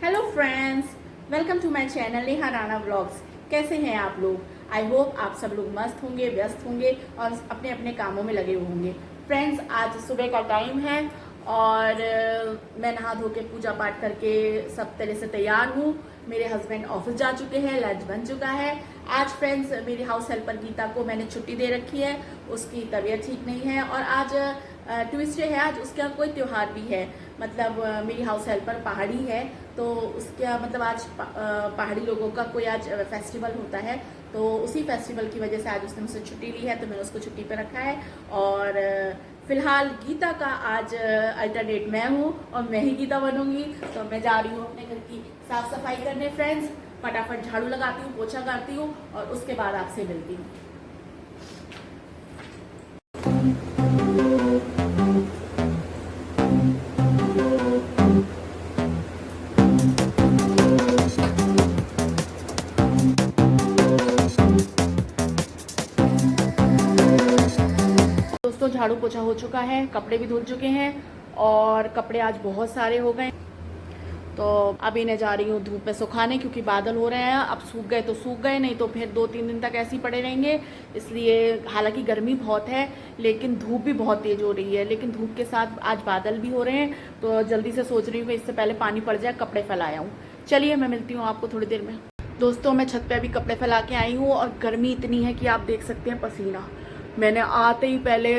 Hello friends, welcome to my channel Neha Rana vlogs. कैसे हैं आप लोग? आई होप आप सब लोग मस्त होंगे, व्यस्त होंगे और अपने अपने कामों में लगे होंगे। फ्रेंड्स, आज सुबह का टाइम है और मैं नहा धो के पूजा पाठ करके सब तरह से तैयार हूँ। मेरे हस्बैंड ऑफिस जा चुके हैं, लंच बन चुका है। आज फ्रेंड्स मेरी हाउस हेल्पर गीता को मैंने छुट्टी दे रखी है, उसकी तबीयत ठीक नहीं है और आज ट्यूसडे है, आज उसका कोई त्यौहार भी है। मतलब मेरी हाउस हेल्पर पहाड़ी है तो उसका मतलब आज पहाड़ी लोगों का कोई आज फेस्टिवल होता है, तो उसी फेस्टिवल की वजह से आज उसने मुझसे छुट्टी ली है, तो मैंने उसको छुट्टी पे रखा है। और फिलहाल गीता का आज अल्टरनेट मैं हूँ और मैं ही गीता बनूंगी। तो मैं जा रही हूँ अपने घर की साफ सफाई करने फ्रेंड्स। फटाफट झाड़ू लगाती हूँ, पोछा करती हूँ और उसके बाद आपसे मिलती हूँ। दोस्तों, झाड़ू पोछा हो चुका है, कपड़े भी धुल चुके हैं और कपड़े आज बहुत सारे हो गए, तो अभी मैं जा रही हूँ धूप में सुखाने, क्योंकि बादल हो रहे हैं। अब सूख गए तो सूख गए, नहीं तो फिर 2-3 दिन तक ऐसे ही पड़े रहेंगे। इसलिए हालांकि गर्मी बहुत है लेकिन धूप भी बहुत तेज हो रही है, लेकिन धूप के साथ आज बादल भी हो रहे हैं, तो जल्दी से सोच रही हूँ कि इससे पहले पानी पड़ जाए, कपड़े फैलाया हूँ। चलिए मैं मिलती हूँ आपको थोड़ी देर में। दोस्तों, मैं छत पे अभी कपड़े फैला के आई हूँ और गर्मी इतनी है कि आप देख सकते हैं पसीना। मैंने आते ही पहले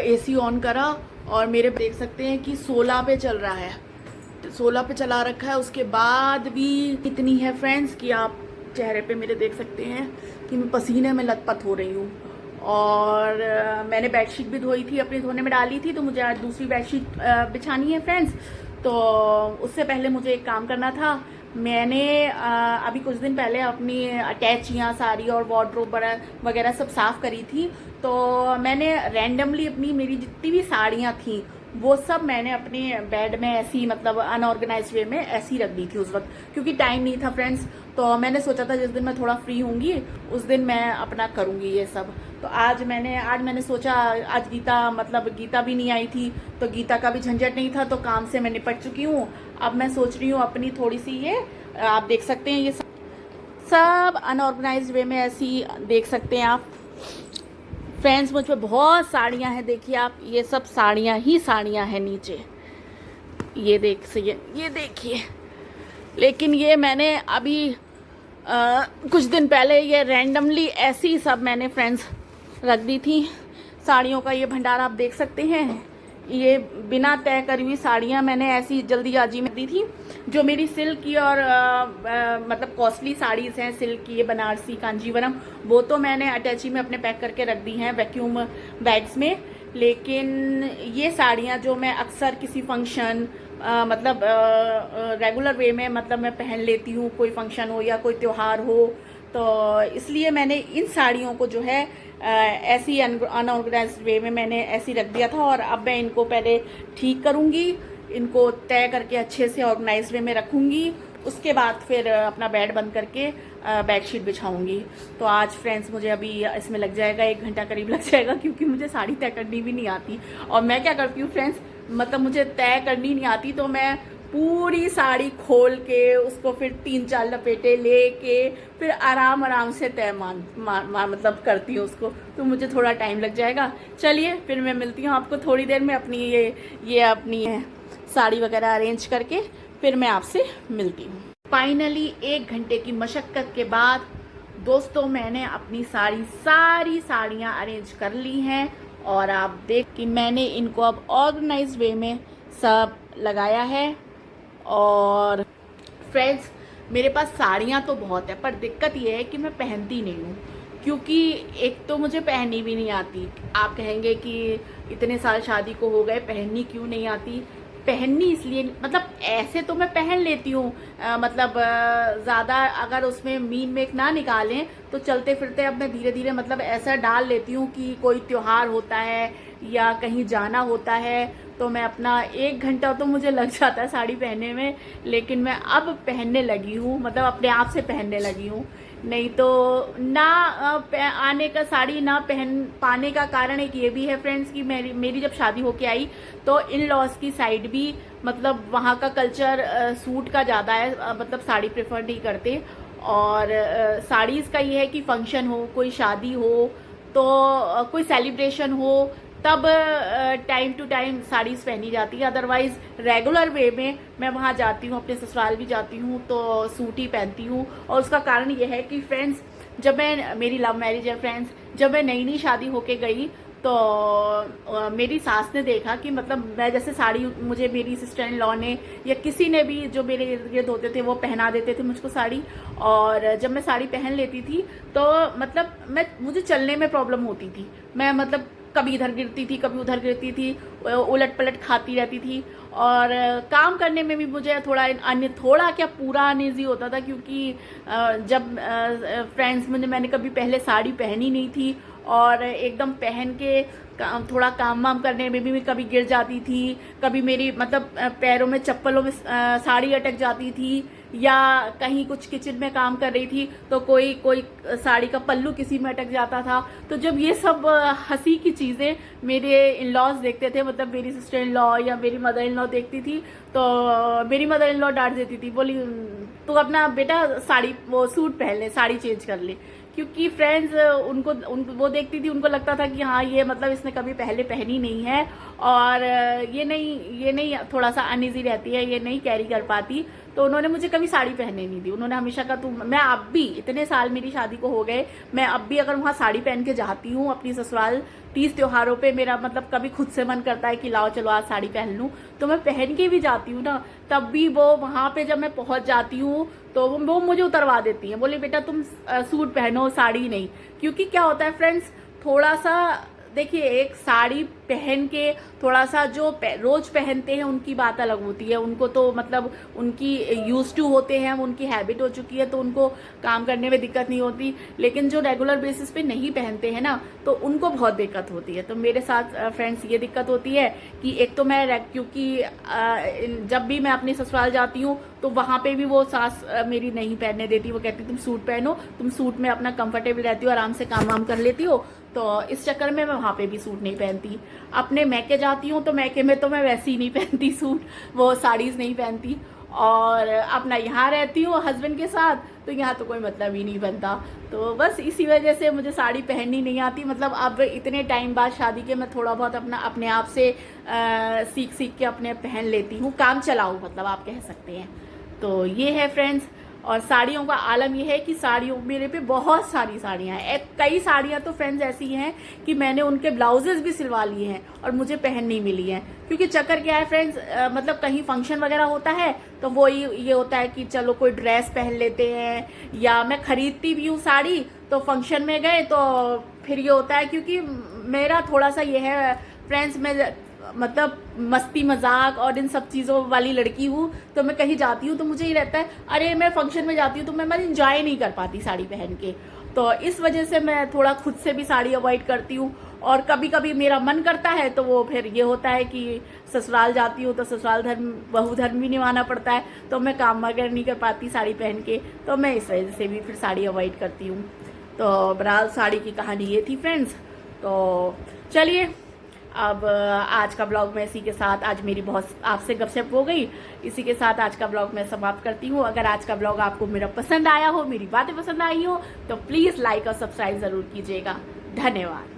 एसी ऑन करा और मेरे देख सकते हैं कि 16 पे चल रहा है, 16 पे चला रखा है। उसके बाद भी इतनी है फ्रेंड्स कि आप चेहरे पे मेरे देख सकते हैं कि मैं पसीने में लथपथ हो रही हूँ। और मैंने बेडशीट भी धोई थी, अपने धोने में डाली थी, तो मुझे आज दूसरी बेडशीट बिछानी है फ्रेंड्स। तो उससे पहले मुझे एक काम करना था। मैंने अभी कुछ दिन पहले अपनी अटैचियाँ सारी और वार्डरोब वगैरह सब साफ़ करी थी, तो मैंने रैंडमली अपनी मेरी जितनी भी साड़ियाँ थी वो सब मैंने अपने बेड में ऐसी मतलब अनऑर्गेनाइज वे में ऐसी रख दी थी उस वक्त, क्योंकि टाइम नहीं था फ्रेंड्स। तो मैंने सोचा था जिस दिन मैं थोड़ा फ्री होंगी उस दिन मैं अपना करूँगी ये सब। तो आज मैंने सोचा, आज गीता भी नहीं आई थी, तो गीता का भी झंझट नहीं था, तो काम से मैं निपट चुकी हूँ। अब मैं सोच रही हूँ अपनी थोड़ी सी ये आप देख सकते हैं, ये सब अनऑर्गेनाइज वे में ऐसी देख सकते हैं आप फ्रेंड्स। मुझ पे बहुत साड़ियाँ हैं, देखिए आप, ये सब साड़ियाँ ही साड़ियाँ हैं नीचे, ये देखिए। लेकिन ये मैंने अभी कुछ दिन पहले ये रैंडमली ऐसी सब मैंने फ्रेंड्स रख दी थी। साड़ियों का ये भंडार आप देख सकते हैं, ये बिना तय करी हुई साड़ियाँ मैंने ऐसी जल्दीबाजी में दी थी। जो मेरी सिल्क की और मतलब कॉस्टली साड़ीज़ हैं, सिल्क की, बनारसी, कांजीवरम, वो तो मैंने अटैची में अपने पैक करके रख दी हैं वैक्यूम बैग्स में। लेकिन ये साड़ियाँ जो मैं अक्सर किसी फंक्शन मतलब रेगुलर वे में मतलब मैं पहन लेती हूँ, कोई फंक्शन हो या कोई त्यौहार हो, तो इसलिए मैंने इन साड़ियों को जो है ऐसी अनऑर्गेनाइज्ड वे में मैंने ऐसी रख दिया था। और अब मैं इनको पहले ठीक करूँगी, इनको तय करके अच्छे से ऑर्गेनाइज वे में रखूँगी, उसके बाद फिर अपना बेड बंद करके बेडशीट बिछाऊँगी। तो आज फ्रेंड्स मुझे अभी इसमें लग जाएगा 1 घंटा करीब लग जाएगा, क्योंकि मुझे साड़ी तय करनी भी नहीं आती। और मैं क्या करती हूँ फ्रेंड्स, मतलब मुझे तय करनी नहीं आती तो मैं पूरी साड़ी खोल के उसको फिर 3-4 लपेटे लेके फिर आराम से तय मतलब करती हूँ उसको, तो मुझे थोड़ा टाइम लग जाएगा। चलिए फिर मैं मिलती हूँ आपको थोड़ी देर में, अपनी ये अपनी साड़ी वगैरह अरेंज करके फिर मैं आपसे मिलती हूँ। फाइनली 1 घंटे की मशक्क़त के बाद दोस्तों मैंने अपनी सारी साड़ियाँ अरेंज कर ली हैं और आप देख कि मैंने इनको अब ऑर्गेनाइज वे में सब लगाया है। और फ्रेंड्स, मेरे पास साड़ियाँ तो बहुत है, पर दिक्कत ये है कि मैं पहनती नहीं हूँ, क्योंकि एक तो मुझे पहननी भी नहीं आती। आप कहेंगे कि इतने साल शादी को हो गए, पहननी क्यों नहीं आती? पहननी इसलिए, मतलब ऐसे तो मैं पहन लेती हूँ, मतलब ज़्यादा अगर उसमें मीन मेक ना निकालें तो चलते फिरते अब मैं धीरे धीरे मतलब ऐसा डाल लेती हूँ कि कोई त्यौहार होता है या कहीं जाना होता है तो मैं अपना 1 घंटा तो मुझे लग जाता है साड़ी पहनने में, लेकिन मैं अब पहनने लगी हूँ, मतलब अपने आप से पहनने लगी हूँ। नहीं तो ना आने का, साड़ी ना पहन पाने का कारण एक ये भी है फ्रेंड्स कि मेरी जब शादी होके आई तो इन लॉज की साइड भी मतलब वहाँ का कल्चर सूट का ज़्यादा है, मतलब साड़ी प्रेफर नहीं करते। और साड़ीज़ का ये है कि फंक्शन हो, कोई शादी हो, तो कोई सेलिब्रेशन हो, तब टाइम टू टाइम साड़ीज़ पहनी जाती है। अदरवाइज रेगुलर वे में मैं वहाँ जाती हूँ, अपने ससुराल भी जाती हूँ तो सूट ही पहनती हूँ। और उसका कारण ये है कि फ्रेंड्स, जब मैं, मेरी लव मैरिज है फ्रेंड्स, जब मैं नई नई शादी होके गई तो मेरी सास ने देखा कि मतलब मैं जैसे साड़ी, मुझे मेरी सिस्टर इन लॉ ने या किसी ने भी जो मेरे इर्द गिर्द होते थे वो पहना देते थे मुझको साड़ी। और जब मैं साड़ी पहन लेती थी तो मतलब मुझे चलने में प्रॉब्लम होती थी। मैं मतलब कभी इधर गिरती थी, कभी उधर गिरती थी, उलट पलट खाती रहती थी। और काम करने में भी मुझे थोड़ा क्या पूरा अनईजी होता था, क्योंकि जब फ्रेंड्स मैंने कभी पहले साड़ी पहनी नहीं थी और एकदम पहन के थोड़ा काम वाम करने में भी कभी गिर जाती थी, कभी मेरी मतलब पैरों में, चप्पलों में साड़ी अटक जाती थी, या कहीं कुछ किचन में काम कर रही थी तो कोई साड़ी का पल्लू किसी में अटक जाता था। तो जब ये सब हंसी की चीज़ें मेरे इन लॉज देखते थे, मतलब मेरी सिस्टर इन लॉ या मेरी मदर इन लॉ देखती थी, तो मेरी मदर इन लॉ डांट देती थी, बोली तू अपना बेटा साड़ी वो सूट पहन ले, साड़ी चेंज कर ले। क्योंकि फ्रेंड्स उनको वो देखती थी, उनको लगता था कि हाँ ये मतलब इसने कभी पहले पहनी नहीं है और ये नहीं थोड़ा सा अनईजी रहती है, ये नहीं कैरी कर पाती। तो उन्होंने मुझे कभी साड़ी पहनने नहीं दी। उन्होंने हमेशा कहा मैं अब भी, इतने साल मेरी शादी को हो गए, मैं अब भी अगर वहाँ साड़ी पहन के जाती हूँ अपनी ससुराल, 30 त्योहारों पे मेरा मतलब कभी खुद से मन करता है कि लाओ चलो आज साड़ी पहन लूँ, तो मैं पहन के भी जाती हूँ ना। तब भी वो वहाँ पे जब मैं पहुँच जाती हूँ तो वो मुझे उतरवा देती हैं, बोले बेटा तुम सूट पहनो, साड़ी नहीं। क्योंकि क्या होता है फ्रेंड्स, थोड़ा सा देखिए, एक साड़ी पहन के थोड़ा सा जो रोज पहनते हैं उनकी बात अलग होती है, उनको तो मतलब उनकी यूज टू होते हैं, उनकी हैबिट हो चुकी है, तो उनको काम करने में दिक्कत नहीं होती। लेकिन जो रेगुलर बेसिस पे नहीं पहनते हैं ना, तो उनको बहुत दिक्कत होती है। तो मेरे साथ फ्रेंड्स ये दिक्कत होती है कि एक तो मैं क्योंकि जब भी मैं अपने ससुराल जाती हूँ तो वहाँ पे भी वो सास मेरी नहीं पहनने देती, वो कहती तुम सूट पहनो, तुम सूट में अपना कंफर्टेबल रहती हो, आराम से काम वाम कर लेती हो। तो इस चक्कर में मैं वहाँ पे भी सूट नहीं पहनती। अपने मैके जाती हूँ तो मैके में तो मैं वैसे ही नहीं पहनती सूट, वो साड़ीज़ नहीं पहनती। और अपना यहाँ रहती हूँ हस्बैंड के साथ, तो यहाँ तो कोई मतलब ही नहीं बनता। तो बस इसी वजह से मुझे साड़ी पहननी नहीं आती। मतलब अब इतने टाइम बाद शादी के मैं थोड़ा बहुत अपने आप से सीख के अपने पहन लेती हूँ, काम चलाऊँ मतलब आप कह सकते हैं। तो ये है फ्रेंड्स। और साड़ियों का आलम ये है कि साड़ियों, मेरे पे बहुत सारी साड़ियाँ हैं। कई साड़ियाँ तो फ्रेंड्स ऐसी हैं कि मैंने उनके ब्लाउजेस भी सिलवा लिए हैं और मुझे पहन नहीं मिली हैं। क्योंकि चक्कर क्या है फ्रेंड्स, मतलब कहीं फंक्शन वगैरह होता है तो वो ये होता है कि चलो कोई ड्रेस पहन लेते हैं, या मैं खरीदती भी हूँ साड़ी तो फंक्शन में गए तो फिर ये होता है, क्योंकि मेरा थोड़ा सा ये है फ्रेंड्स, मैं मतलब मस्ती मजाक और इन सब चीज़ों वाली लड़की हूँ। तो मैं कहीं जाती हूँ तो मुझे ये रहता है, अरे मैं फंक्शन में जाती हूँ तो मैं इंजॉय नहीं कर पाती साड़ी पहन के। तो इस वजह से मैं थोड़ा खुद से भी साड़ी अवॉइड करती हूँ। और कभी कभी मेरा मन करता है तो वो फिर ये होता है कि ससुराल जाती हूँ तो ससुराल धर्म, बहू धर्म भी निभाना पड़ता है, तो मैं काम वगैरह नहीं कर पाती साड़ी पहन के। तो मैं इस वजह से भी फिर साड़ी अवॉइड करती हूँ। तो बहरहाल साड़ी की कहानी ये थी फ्रेंड्स। तो चलिए, अब आज का ब्लॉग मैं इसी के साथ, आज मेरी बहुत आपसे गपशप हो गई, इसी के साथ आज का ब्लॉग मैं समाप्त करती हूँ। अगर आज का ब्लॉग आपको मेरा पसंद आया हो, मेरी बातें पसंद आई हो, तो प्लीज़ लाइक और सब्सक्राइब ज़रूर कीजिएगा। धन्यवाद।